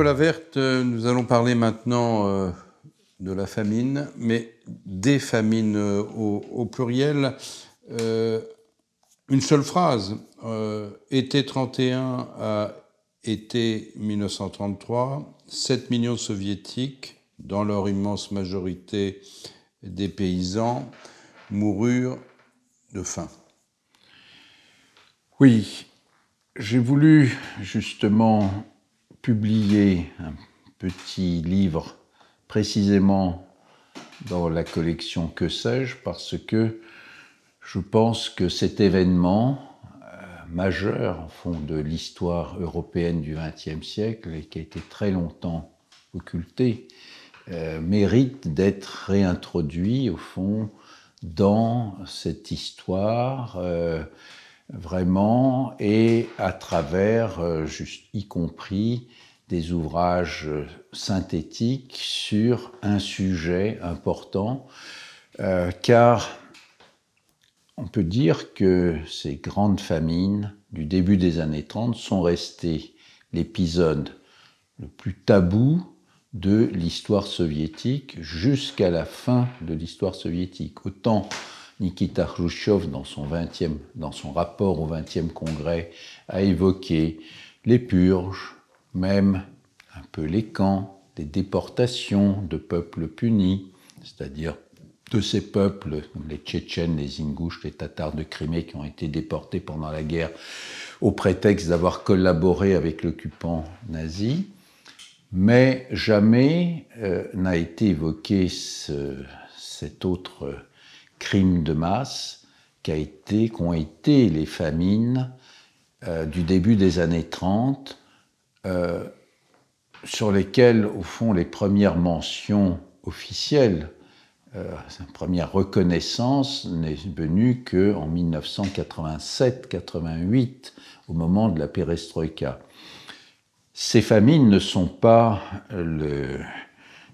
Nicolas Werth, nous allons parler maintenant de la famine, mais des famines au pluriel. Une seule phrase, été 31 à été 1933, 7 millions de soviétiques, dans leur immense majorité des paysans, moururent de faim. Oui, j'ai voulu justement publier un petit livre précisément dans la collection Que sais-je, parce que je pense que cet événement majeur au fond de l'histoire européenne du XXe siècle et qui a été très longtemps occulté mérite d'être réintroduit au fond dans cette histoire vraiment, et à travers, y compris, des ouvrages synthétiques sur un sujet important, car on peut dire que ces grandes famines du début des années 30 sont restées l'épisode le plus tabou de l'histoire soviétique jusqu'à la fin de l'histoire soviétique. Autant Nikita Khrouchtchev, dans son rapport au 20e congrès, a évoqué les purges, même un peu les camps, des déportations de peuples punis, c'est-à-dire de ces peuples, les Tchétchènes, les Ingouches, les Tatars de Crimée, qui ont été déportés pendant la guerre au prétexte d'avoir collaboré avec l'occupant nazi. Mais jamais n'a été évoqué cet autre crime de masse qu'ont été les famines du début des années 30, sur lesquelles, au fond, les premières mentions officielles, sa première reconnaissance n'est venue qu'en 1987-88, au moment de la perestroïka. Ces famines ne sont pas le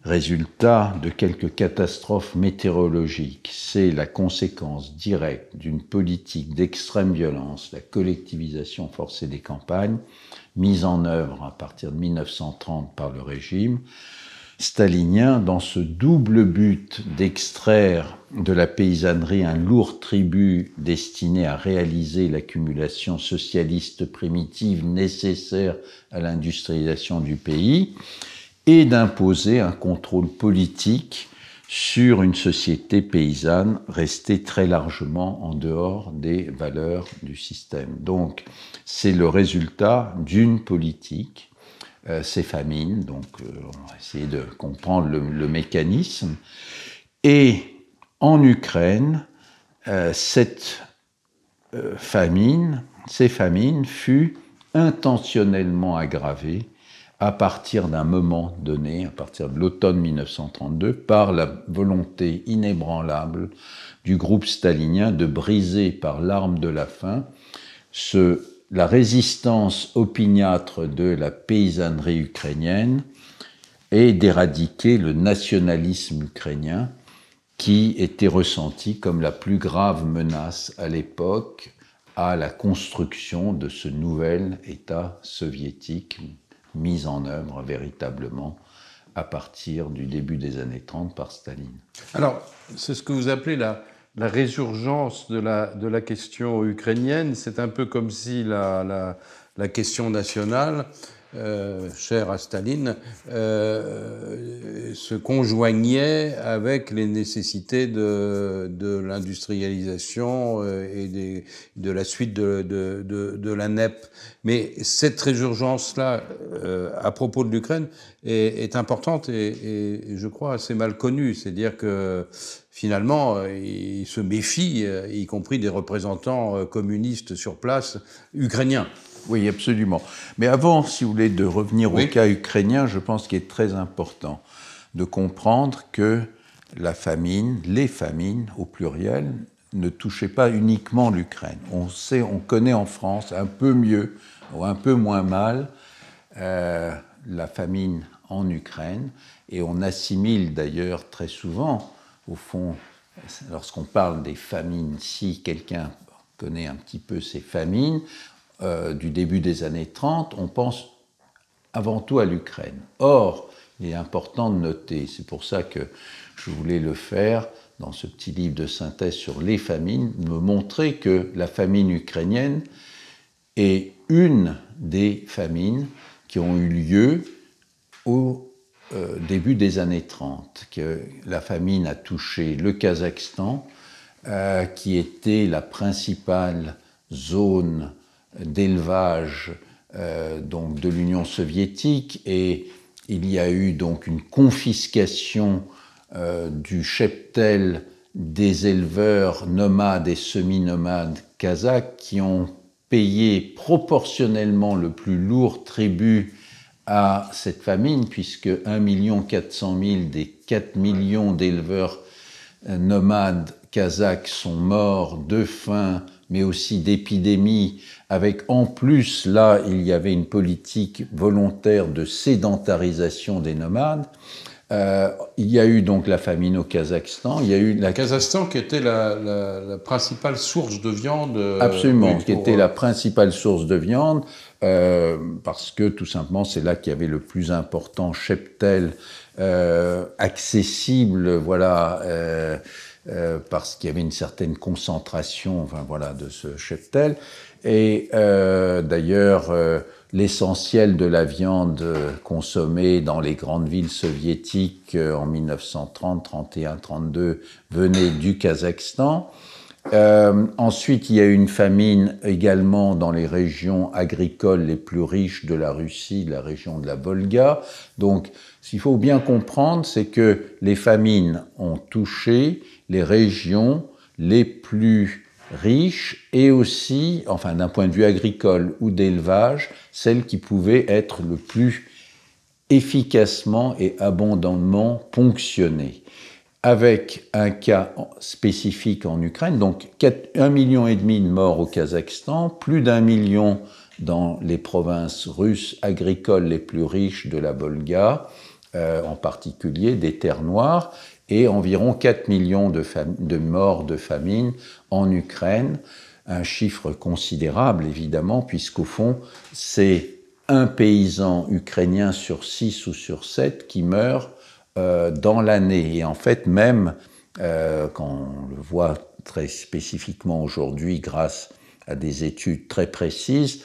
résultat de quelques catastrophes météorologiques, c'est la conséquence directe d'une politique d'extrême violence, la collectivisation forcée des campagnes, mise en œuvre à partir de 1930 par le régime stalinien, dans ce double but d'extraire de la paysannerie un lourd tribut destiné à réaliser l'accumulation socialiste primitive nécessaire à l'industrialisation du pays, et d'imposer un contrôle politique sur une société paysanne restée très largement en dehors des valeurs du système. Donc, c'est le résultat d'une politique, ces famines, donc on va essayer de comprendre le mécanisme. Et en Ukraine, ces famines fut intentionnellement aggravée à partir d'un moment donné, à partir de l'automne 1932, par la volonté inébranlable du groupe stalinien de briser par l'arme de la faim la résistance opiniâtre de la paysannerie ukrainienne et d'éradiquer le nationalisme ukrainien qui était ressenti comme la plus grave menace à l'époque à la construction de ce nouvel État soviétique mis en œuvre véritablement à partir du début des années 30 par Staline. Alors, c'est ce que vous appelez la résurgence de la question ukrainienne. C'est un peu comme si la question nationale, chère à Staline, se conjoignait avec les nécessités de l'industrialisation et de la suite de la NEP. Mais cette résurgence-là, à propos de l'Ukraine, est importante et je crois assez mal connue. C'est-à-dire que finalement, il se méfie, y compris des représentants communistes sur place ukrainiens. Oui, absolument. Mais avant, si vous voulez, de revenir au cas ukrainien, je pense qu'il est très important de comprendre que les famines au pluriel, ne touchaient pas uniquement l'Ukraine. On connaît en France un peu mieux ou un peu moins mal la famine en Ukraine, et on assimile d'ailleurs très souvent, au fond, lorsqu'on parle des famines, si quelqu'un connaît un petit peu ces famines, du début des années 30, on pense avant tout à l'Ukraine. Or, il est important de noter, c'est pour ça que je voulais le faire dans ce petit livre de synthèse sur les famines, me montrer que la famine ukrainienne est une des famines qui ont eu lieu au début des années 30, que la famine a touché le Kazakhstan, qui était la principale zone d'élevage donc de l'Union soviétique, et il y a eu donc une confiscation du cheptel des éleveurs nomades et semi-nomades kazakhs qui ont payé proportionnellement le plus lourd tribut à cette famine, puisque 1 400 000 des 4 millions d'éleveurs nomades kazakhs sont morts de faim, mais aussi d'épidémie, avec en plus, là, il y avait une politique volontaire de sédentarisation des nomades. Il y a eu donc la famine au Kazakhstan. Il y a eu le Kazakhstan qui était la principale source de viande. Absolument, qui était la principale source de viande, parce que tout simplement c'est là qu'il y avait le plus important cheptel accessible, voilà, parce qu'il y avait une certaine concentration, enfin voilà, de ce cheptel. Et d'ailleurs, l'essentiel de la viande consommée dans les grandes villes soviétiques en 1930, 31, 32 venait du Kazakhstan. Ensuite, il y a eu une famine également dans les régions agricoles les plus riches de la Russie, la région de la Volga. Donc, ce qu'il faut bien comprendre, c'est que les famines ont touché les régions les plus riches et aussi, enfin d'un point de vue agricole ou d'élevage, celles qui pouvaient être le plus efficacement et abondamment ponctionnées. Avec un cas spécifique en Ukraine, donc 1,5 million de morts au Kazakhstan, plus d'1 million dans les provinces russes agricoles les plus riches de la Volga, en particulier des terres noires, et environ 4 millions de morts de famine en Ukraine, un chiffre considérable évidemment, puisqu'au fond, c'est un paysan ukrainien sur 6 ou sur 7 qui meurt dans l'année. Et en fait, même quand on le voit très spécifiquement aujourd'hui grâce à des études très précises,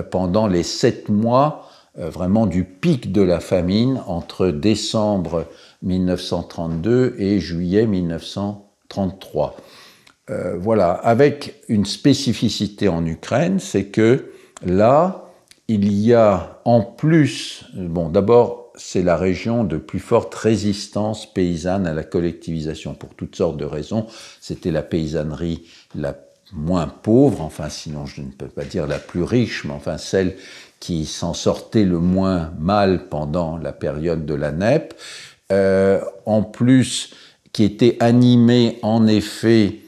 pendant les 7 mois vraiment du pic de la famine entre décembre 1932 et juillet 1933. Voilà, avec une spécificité en Ukraine, c'est que là, il y a en plus, bon, d'abord, c'est la région de plus forte résistance paysanne à la collectivisation, pour toutes sortes de raisons. C'était la paysannerie la moins pauvre, enfin, sinon je ne peux pas dire la plus riche, mais enfin celle qui s'en sortait le moins mal pendant la période de la NEP. En plus, qui était animée en effet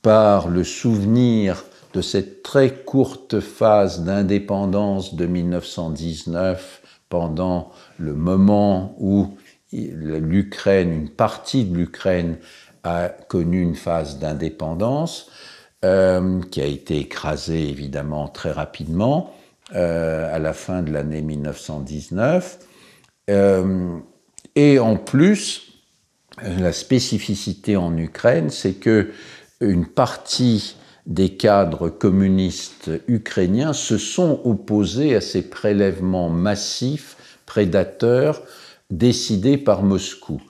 par le souvenir de cette très courte phase d'indépendance de 1919, pendant le moment où l'Ukraine, une partie de l'Ukraine a connu une phase d'indépendance, qui a été écrasée évidemment très rapidement à la fin de l'année 1919. Et en plus, la spécificité en Ukraine, c'est que une partie des cadres communistes ukrainiens se sont opposés à ces prélèvements massifs, prédateurs, décidés par Moscou.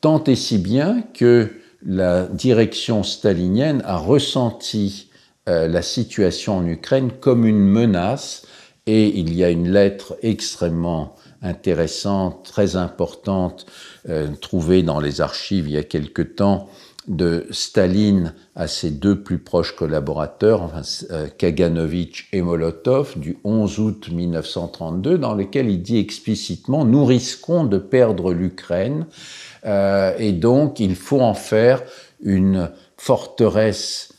Tant et si bien que la direction stalinienne a ressenti la situation en Ukraine comme une menace, et il y a une lettre extrêmement intéressante, très importante, trouvée dans les archives il y a quelque temps, de Staline à ses deux plus proches collaborateurs, enfin, Kaganovitch et Molotov, du 11 août 1932, dans lequel il dit explicitement « Nous risquons de perdre l'Ukraine et donc il faut en faire une forteresse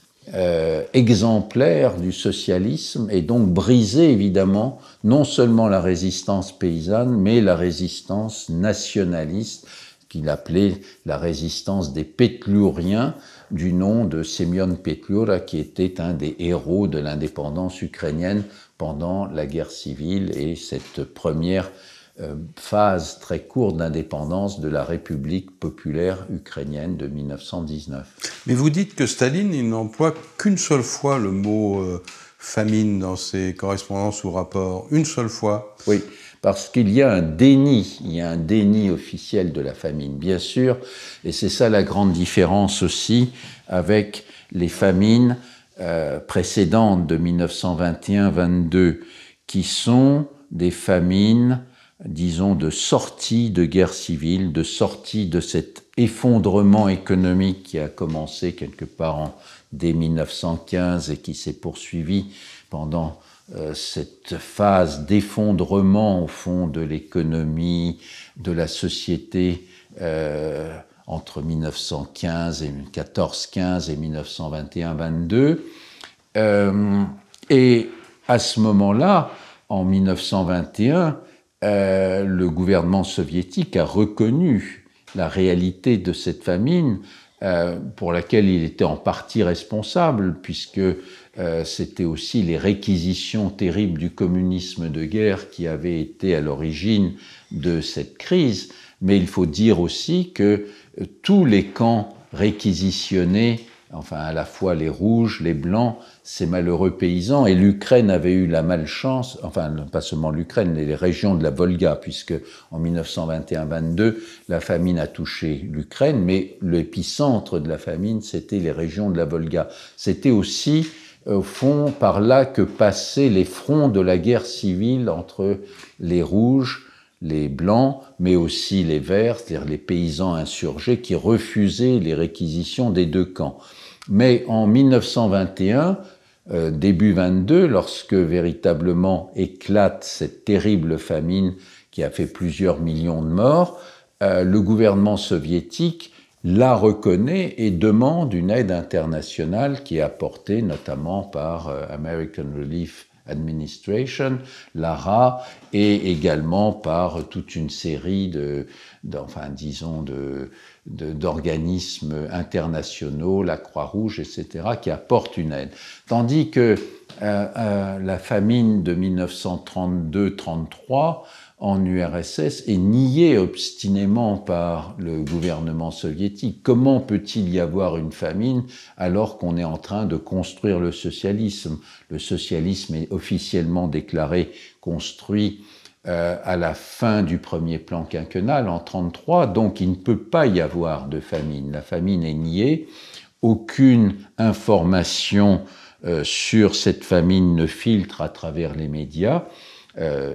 exemplaire du socialisme et donc briser évidemment non seulement la résistance paysanne, mais la résistance nationaliste, qu'il appelait la résistance des Petlouriens, du nom de Semyon Petliura, qui était un des héros de l'indépendance ukrainienne pendant la guerre civile et cette première phase très courte d'indépendance de la République populaire ukrainienne de 1919. Mais vous dites que Staline, il n'emploie qu'une seule fois le mot famine dans ses correspondances ou rapports. Une seule fois. Oui, parce qu'il y a un déni officiel de la famine, bien sûr, et c'est ça la grande différence aussi avec les famines précédentes de 1921-22, qui sont des famines, disons, de sortie de guerre civile, de sortie de cet effondrement économique qui a commencé quelque part dès 1915 et qui s'est poursuivi pendant cette phase d'effondrement au fond de l'économie, de la société entre 1915 et 14-15 et 1921-22. Et à ce moment-là, en 1921, le gouvernement soviétique a reconnu la réalité de cette famine pour laquelle il était en partie responsable, puisque c'était aussi les réquisitions terribles du communisme de guerre qui avaient été à l'origine de cette crise. Mais il faut dire aussi que tous les camps réquisitionnés, enfin à la fois les rouges, les blancs, ces malheureux paysans, et l'Ukraine avait eu la malchance, enfin pas seulement l'Ukraine, mais les régions de la Volga, puisque en 1921-22, la famine a touché l'Ukraine, mais l'épicentre de la famine, c'était les régions de la Volga. C'était aussi, au fond, par là que passaient les fronts de la guerre civile entre les rouges, les blancs, mais aussi les verts, c'est-à-dire les paysans insurgés qui refusaient les réquisitions des deux camps. Mais en 1921, début 22, lorsque véritablement éclate cette terrible famine qui a fait plusieurs millions de morts, le gouvernement soviétique la reconnaît et demande une aide internationale qui est apportée notamment par American Relief Administration, l'ARA, et également par toute une série d'organismes internationaux, la Croix-Rouge, etc., qui apportent une aide. Tandis que la famine de 1932-33 en URSS est niée obstinément par le gouvernement soviétique. Comment peut-il y avoir une famine alors qu'on est en train de construire le socialisme? Le socialisme est officiellement déclaré construit à la fin du premier plan quinquennal en 1933, donc il ne peut pas y avoir de famine. La famine est niée, aucune information sur cette famine ne filtre à travers les médias,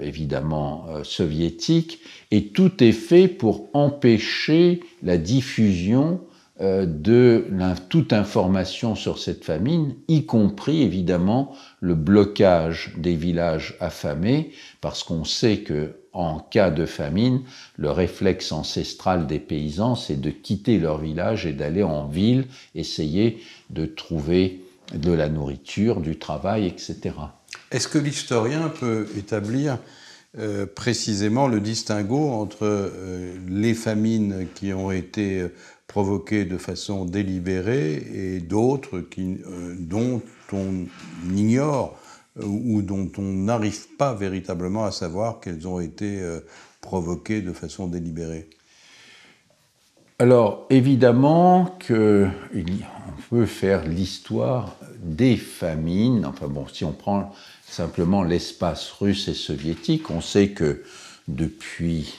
évidemment soviétiques, et tout est fait pour empêcher la diffusion de toute information sur cette famine, y compris évidemment le blocage des villages affamés, parce qu'on sait que en cas de famine, le réflexe ancestral des paysans, c'est de quitter leur village et d'aller en ville, essayer de trouver de la nourriture, du travail, etc. Est-ce que l'historien peut établir précisément le distinguo entre les famines qui ont été provoquées de façon délibérée et d'autres dont on ignore ou dont on n'arrive pas véritablement à savoir qu'elles ont été provoquées de façon délibérée? Alors, évidemment qu'on peut faire l'histoire des famines. Enfin bon, si on prend simplement l'espace russe et soviétique, on sait que depuis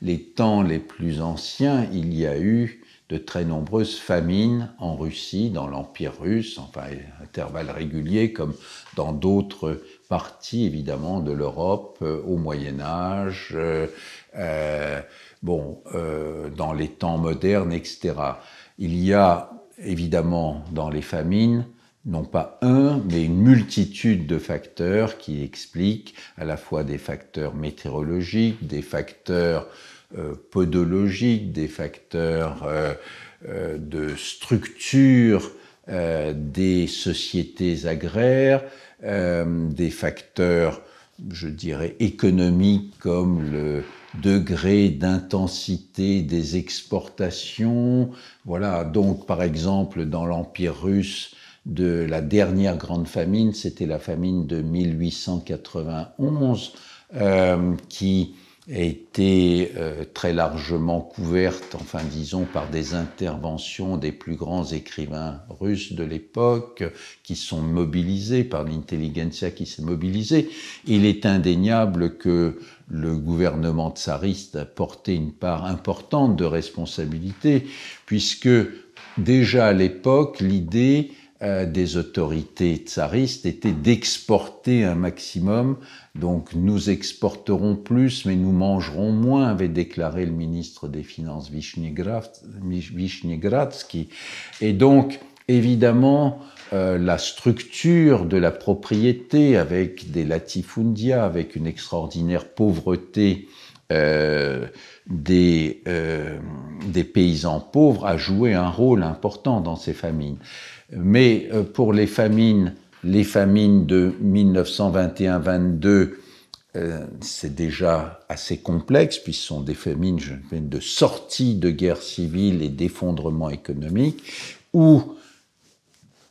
les temps les plus anciens, il y a eu de très nombreuses famines en Russie, dans l'Empire russe, enfin à intervalles réguliers, comme dans d'autres parties, évidemment, de l'Europe, au Moyen-Âge, dans les temps modernes, etc. Il y a évidemment dans les famines, non pas un, mais une multitude de facteurs qui expliquent à la fois des facteurs météorologiques, des facteurs podologiques, des facteurs de structure des sociétés agraires, des facteurs, je dirais, économiques comme le degré d'intensité des exportations. Voilà, donc par exemple dans l'Empire russe, de la dernière grande famine, c'était la famine de 1891, qui a été très largement couverte, enfin disons, par des interventions des plus grands écrivains russes de l'époque, qui sont mobilisés, par l'intelligentsia qui s'est mobilisée. Il est indéniable que le gouvernement tsariste a porté une part importante de responsabilité, puisque déjà à l'époque, l'idée des autorités tsaristes était d'exporter un maximum. Donc nous exporterons plus, mais nous mangerons moins, avait déclaré le ministre des Finances Vyshnegradsky. Et donc, évidemment, la structure de la propriété avec des latifundia, avec une extraordinaire pauvreté des paysans pauvres, a joué un rôle important dans ces famines. Mais pour les famines de 1921-22, c'est déjà assez complexe, puisque ce sont des famines de sortie de guerre civile et d'effondrement économique, où,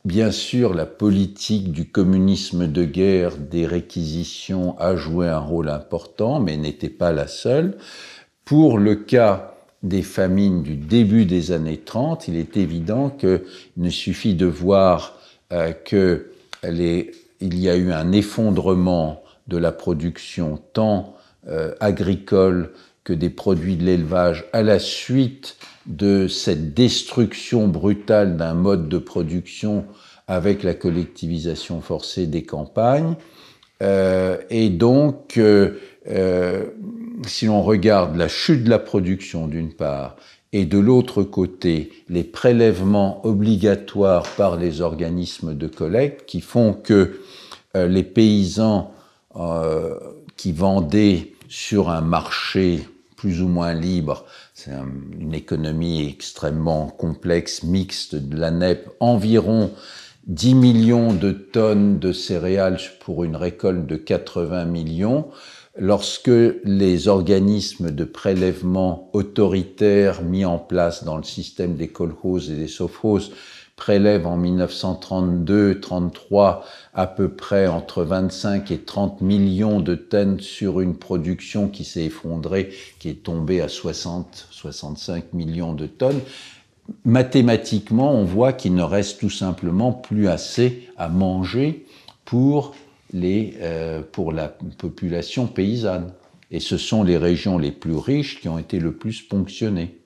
bien sûr, la politique du communisme de guerre, des réquisitions, a joué un rôle important, mais n'était pas la seule. Pour le cas des famines du début des années 30, il est évident qu'il ne suffit de voir qu'il y a eu un effondrement de la production tant agricole que des produits de l'élevage à la suite de cette destruction brutale d'un mode de production avec la collectivisation forcée des campagnes. Et donc, si l'on regarde la chute de la production d'une part, et de l'autre côté, les prélèvements obligatoires par les organismes de collecte qui font que les paysans qui vendaient sur un marché plus ou moins libre, c'est une économie extrêmement complexe, mixte de la NEP, environ 10 millions de tonnes de céréales pour une récolte de 80 millions. Lorsque les organismes de prélèvement autoritaires mis en place dans le système des kolkhozes et des sovkhozes prélèvent en 1932-33 à peu près entre 25 et 30 millions de tonnes sur une production qui s'est effondrée, qui est tombée à 60-65 millions de tonnes, mathématiquement, on voit qu'il ne reste tout simplement plus assez à manger pour la population paysanne. Et ce sont les régions les plus riches qui ont été le plus ponctionnées.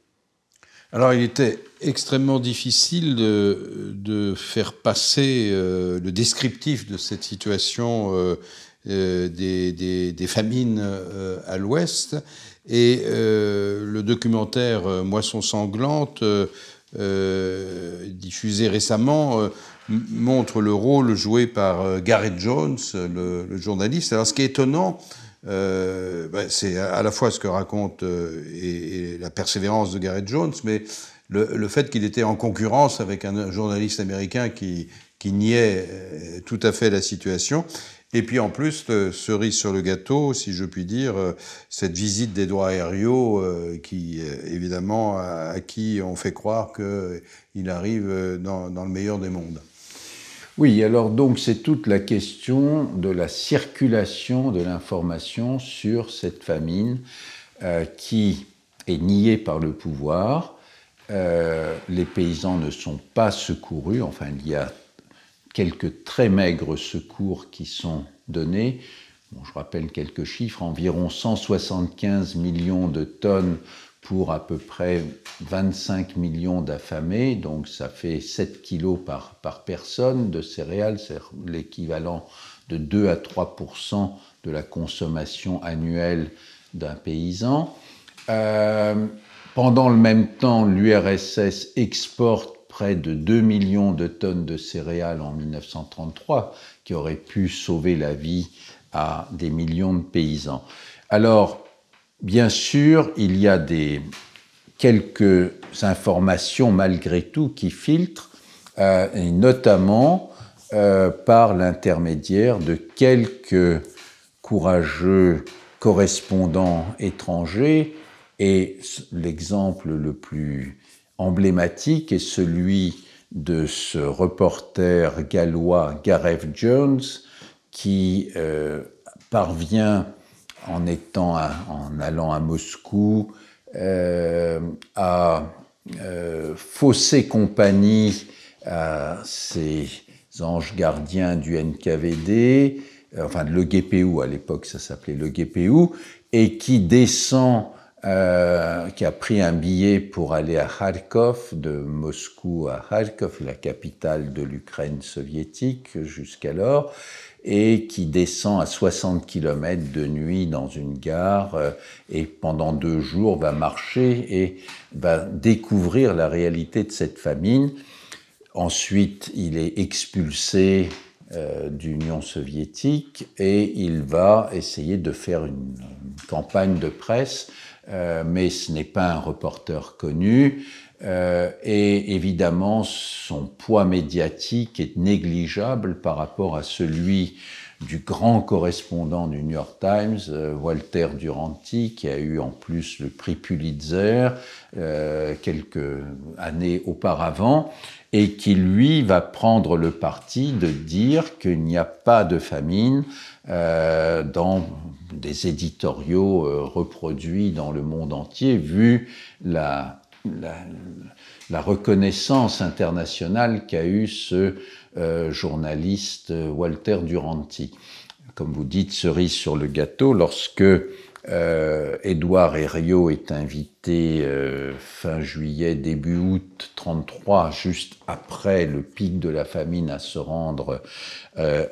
Alors, il était extrêmement difficile de faire passer le descriptif de cette situation des famines à l'Ouest. Et le documentaire Moisson sanglante, diffusé récemment, montre le rôle joué par Gareth Jones, le journaliste. Alors, ce qui est étonnant, c'est à la fois ce que raconte et la persévérance de Gareth Jones, mais le fait qu'il était en concurrence avec un journaliste américain qui niait tout à fait la situation. Et puis en plus, cerise sur le gâteau, si je puis dire, cette visite d'Edouard Herriot, qui évidemment à qui on fait croire qu'il arrive dans le meilleur des mondes. Oui, alors donc c'est toute la question de la circulation de l'information sur cette famine qui est niée par le pouvoir. Les paysans ne sont pas secourus, enfin il y a quelques très maigres secours qui sont donnés. Bon, je rappelle quelques chiffres, environ 175 millions de tonnes pour à peu près 25 millions d'affamés, donc ça fait 7 kilos par personne de céréales, c'est l'équivalent de 2 à 3% de la consommation annuelle d'un paysan. Pendant le même temps, l'URSS exporte près de 2 millions de tonnes de céréales en 1933, qui auraient pu sauver la vie à des millions de paysans. Alors, bien sûr, il y a quelques informations malgré tout qui filtrent, et notamment par l'intermédiaire de quelques courageux correspondants étrangers. Et l'exemple le plus emblématique est celui de ce reporter gallois Gareth Jones qui parvient en allant à Moscou, a faussé compagnie à ces anges gardiens du NKVD, enfin le GPU, à l'époque ça s'appelait le GPU, et qui descend, qui a pris un billet pour aller à Kharkov, de Moscou à Kharkov, la capitale de l'Ukraine soviétique jusqu'alors, et qui descend à 60 km de nuit dans une gare, et pendant 2 jours va marcher et va découvrir la réalité de cette famine. Ensuite, il est expulsé d'Union soviétique et il va essayer de faire une campagne de presse, mais ce n'est pas un reporter connu. Et évidemment, son poids médiatique est négligeable par rapport à celui du grand correspondant du New York Times, Walter Duranty, qui a eu en plus le prix Pulitzer quelques années auparavant, et qui, lui, va prendre le parti de dire qu'il n'y a pas de famine dans des éditoriaux reproduits dans le monde entier, vu la reconnaissance internationale qu'a eu ce journaliste Walter Duranty. Comme vous dites, cerise sur le gâteau, lorsque Édouard Herriot est invité fin juillet, début août 1933, juste après le pic de la famine, à se rendre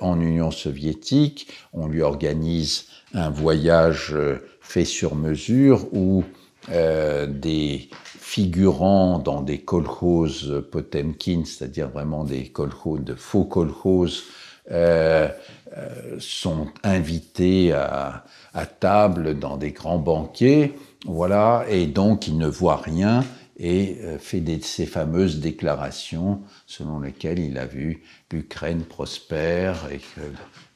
en Union soviétique. On lui organise un voyage fait sur mesure où des figurants dans des kolkhozes Potemkin, c'est-à-dire vraiment des kolkhozes, de faux kolkhozes, sont invités à table dans des grands banquets, voilà, et donc il ne voit rien et fait ces fameuses déclarations selon lesquelles il a vu l'Ukraine prospère, et que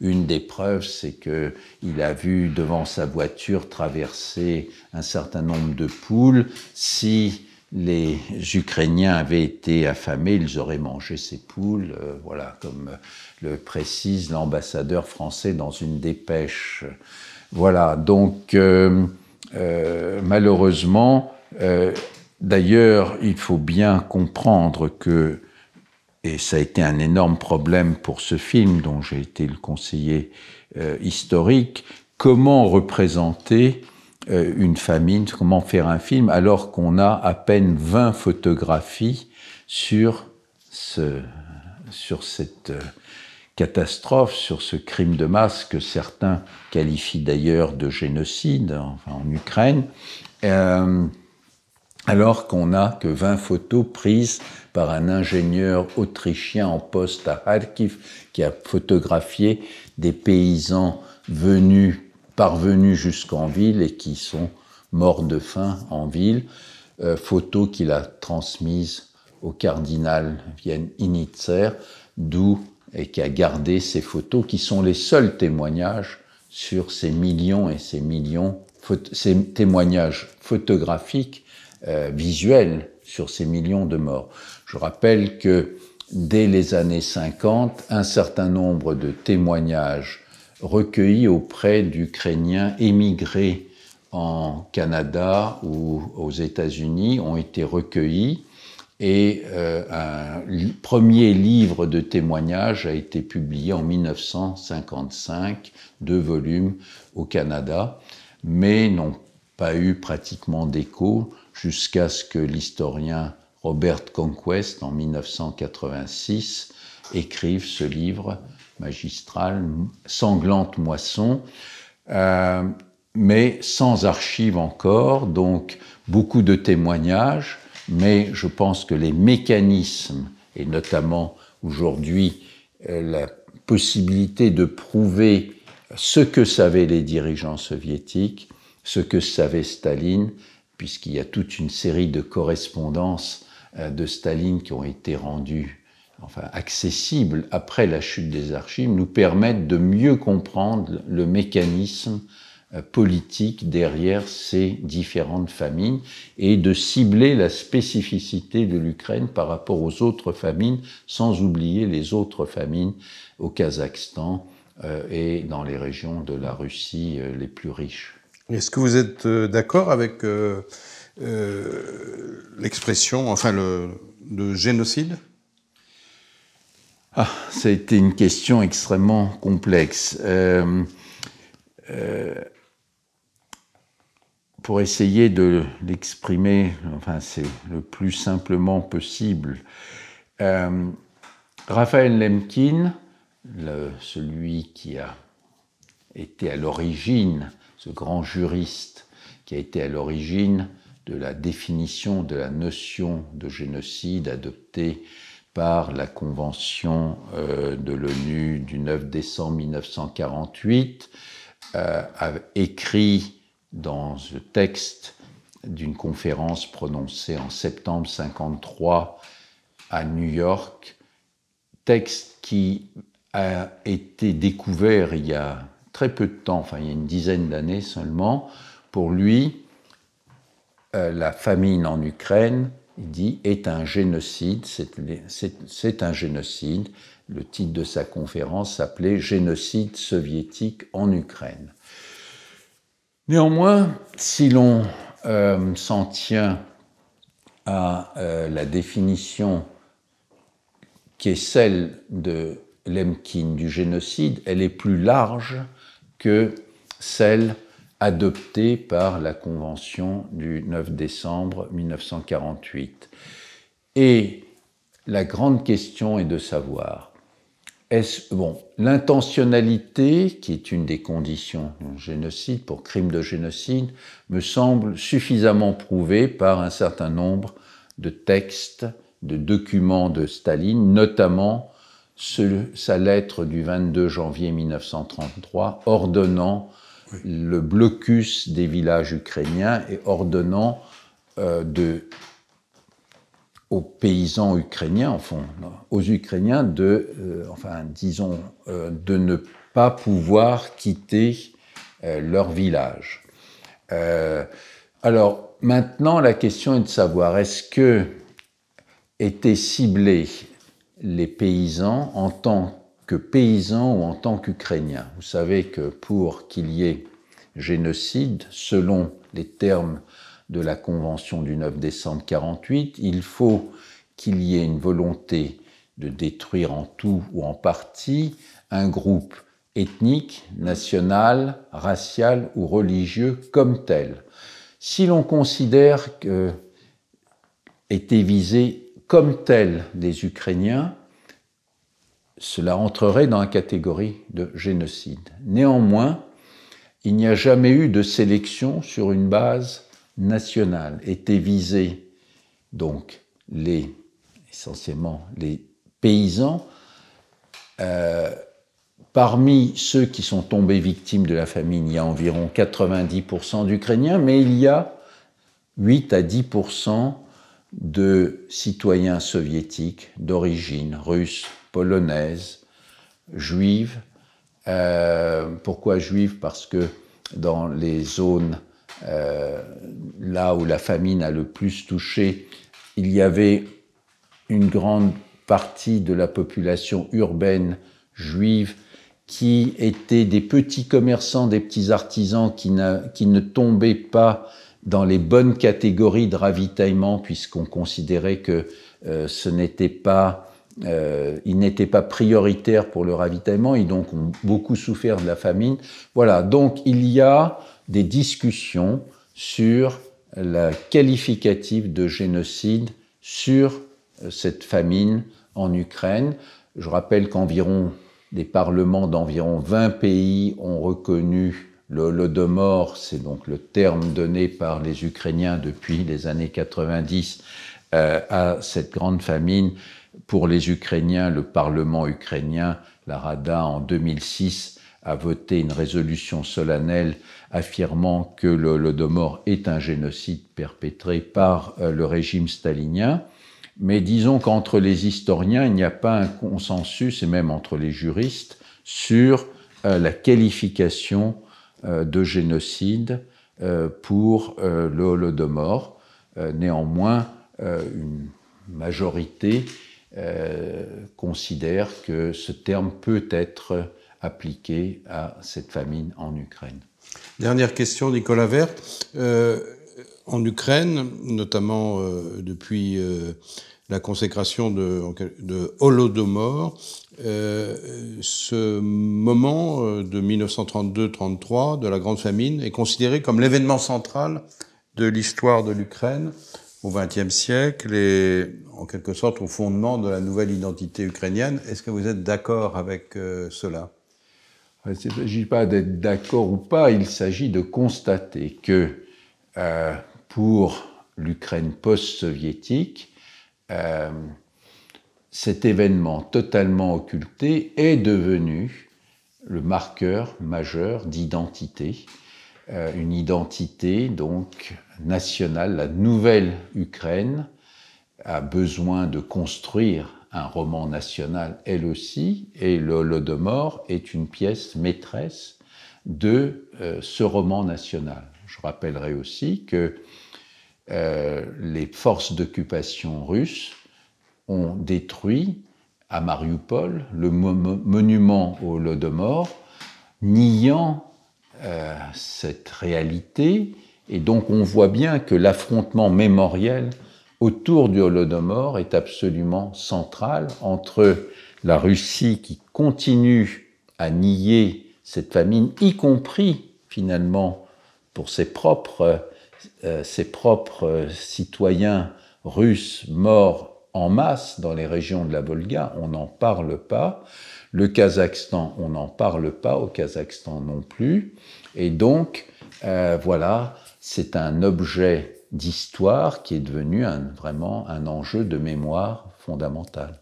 une des preuves, c'est que il a vu devant sa voiture traverser un certain nombre de poules. Si les Ukrainiens avaient été affamés, ils auraient mangé ces poules, voilà, comme le précise l'ambassadeur français dans une dépêche. Voilà, donc malheureusement, d'ailleurs, il faut bien comprendre que, et ça a été un énorme problème pour ce film dont j'ai été le conseiller historique, comment représenter une famine, comment faire un film alors qu'on a à peine 20 photographies sur cette catastrophe, sur ce crime de masse que certains qualifient d'ailleurs de génocide, enfin, en Ukraine, alors qu'on n'a que 20 photos prises par un ingénieur autrichien en poste à Kharkiv qui a photographié des paysans parvenus jusqu'en ville et qui sont morts de faim en ville, photos qu'il a transmises au cardinal Wien-Initzer, et qui a gardé ces photos qui sont les seuls témoignages sur ces millions et ces millions, ces témoignages photographiques, visuels sur ces millions de morts. Je rappelle que dès les années 50, un certain nombre de témoignages recueillis auprès d'Ukrainiens émigrés en Canada ou aux États-Unis ont été recueillis, et un premier livre de témoignages a été publié en 1955, 2 volumes au Canada, mais n'ont pas eu pratiquement d'écho jusqu'à ce que l'historien Robert Conquest, en 1986, écrive ce livre magistral, Sanglante moisson, mais sans archives encore, donc beaucoup de témoignages, mais je pense que les mécanismes, et notamment aujourd'hui la possibilité de prouver ce que savaient les dirigeants soviétiques, ce que savait Staline, puisqu'il y a toute une série de correspondances de Staline qui ont été rendues accessibles après la chute des archives, nous permettent de mieux comprendre le mécanisme politique derrière ces différentes famines et de cibler la spécificité de l'Ukraine par rapport aux autres famines, sans oublier les autres famines au Kazakhstan, et dans les régions de la Russie les plus riches. Est-ce que vous êtes d'accord avec l'expression, enfin le génocide? Ça a été une question extrêmement complexe. Pour essayer de l'exprimer, enfin c'est le plus simplement possible, Raphaël Lemkin, celui qui a été à l'origine, ce grand juriste qui a été à l'origine de la définition de la notion de génocide adoptée par la Convention de l'ONU du 9 décembre 1948, a écrit dans ce texte d'une conférence prononcée en septembre 1953 à New York, texte qui a été découvert il y a très peu de temps, enfin il y a une dizaine d'années seulement. Pour lui, la famine en Ukraine, il dit, est un génocide, c'est un génocide. Le titre de sa conférence s'appelait « Génocide soviétique en Ukraine ». Néanmoins, si l'on s'en tient à la définition qui est celle de Lemkin du génocide, elle est plus large que celle adoptée par la Convention du 9 décembre 1948. Et la grande question est de savoir, l'intentionnalité, qui est une des conditions du génocide, pour crime de génocide, me semble suffisamment prouvée par un certain nombre de textes, de documents de Staline, notamment sa lettre du 22 janvier 1933 ordonnant le blocus des villages ukrainiens et ordonnant aux paysans ukrainiens, enfin aux Ukrainiens de ne pas pouvoir quitter leur village. Alors maintenant, la question est de savoir, est-ce que étaient ciblés les paysans en tant que paysans ou en tant qu'Ukrainiens? Vous savez que pour qu'il y ait génocide, selon les termes de la Convention du 9 décembre 1948, il faut qu'il y ait une volonté de détruire en tout ou en partie un groupe ethnique, national, racial ou religieux comme tel. Si l'on considère que étaient visés comme tels des Ukrainiens, cela entrerait dans la catégorie de génocide. Néanmoins, il n'y a jamais eu de sélection sur une base nationale. Étaient visés donc essentiellement les paysans. Parmi ceux qui sont tombés victimes de la famine, il y a environ 90% d'Ukrainiens, mais il y a 8 à 10% de citoyens soviétiques d'origine russe, polonaise, juive. Pourquoi juive? Parce que dans les zones là où la famine a le plus touché, il y avait une grande partie de la population urbaine juive qui étaient des petits commerçants, des petits artisans qui ne tombaient pas dans les bonnes catégories de ravitaillement, puisqu'on considérait que ils n'étaient pas prioritaires pour le ravitaillement, et donc ont beaucoup souffert de la famine. Voilà, donc il y a des discussions sur la qualificative de génocide sur cette famine en Ukraine. Je rappelle des parlements d'environ 20 pays ont reconnu le Holodomor, c'est donc le terme donné par les Ukrainiens depuis les années 90 à cette grande famine. Pour les Ukrainiens, le Parlement ukrainien, la Rada, en 2006, a voté une résolution solennelle affirmant que le Holodomor est un génocide perpétré par le régime stalinien. Mais disons qu'entre les historiens, il n'y a pas un consensus, et même entre les juristes, sur la qualification de génocide pour le Holodomor. Néanmoins, une majorité considère que ce terme peut être appliquée à cette famine en Ukraine. Dernière question, Nicolas Werth. En Ukraine, notamment depuis la consécration de Holodomor, ce moment de 1932-33, de la Grande Famine, est considéré comme l'événement central de l'histoire de l'Ukraine au XXe siècle et en quelque sorte au fondement de la nouvelle identité ukrainienne. Est-ce que vous êtes d'accord avec cela ? Il ne s'agit pas d'être d'accord ou pas, il s'agit de constater que pour l'Ukraine post-soviétique, cet événement totalement occulté est devenu le marqueur majeur d'identité, une identité donc nationale. La nouvelle Ukraine a besoin de construire un roman national elle aussi, et le Holodomor est une pièce maîtresse de ce roman national. Je rappellerai aussi que les forces d'occupation russes ont détruit à Mariupol le monument au Holodomor, niant cette réalité, et donc on voit bien que l'affrontement mémoriel autour du Holodomor est absolument central entre la Russie qui continue à nier cette famine, y compris finalement pour ses propres citoyens russes morts en masse dans les régions de la Volga, on n'en parle pas. Le Kazakhstan, on n'en parle pas, au Kazakhstan non plus. Et donc, voilà, c'est un objet d'histoire qui est devenu vraiment un enjeu de mémoire fondamental.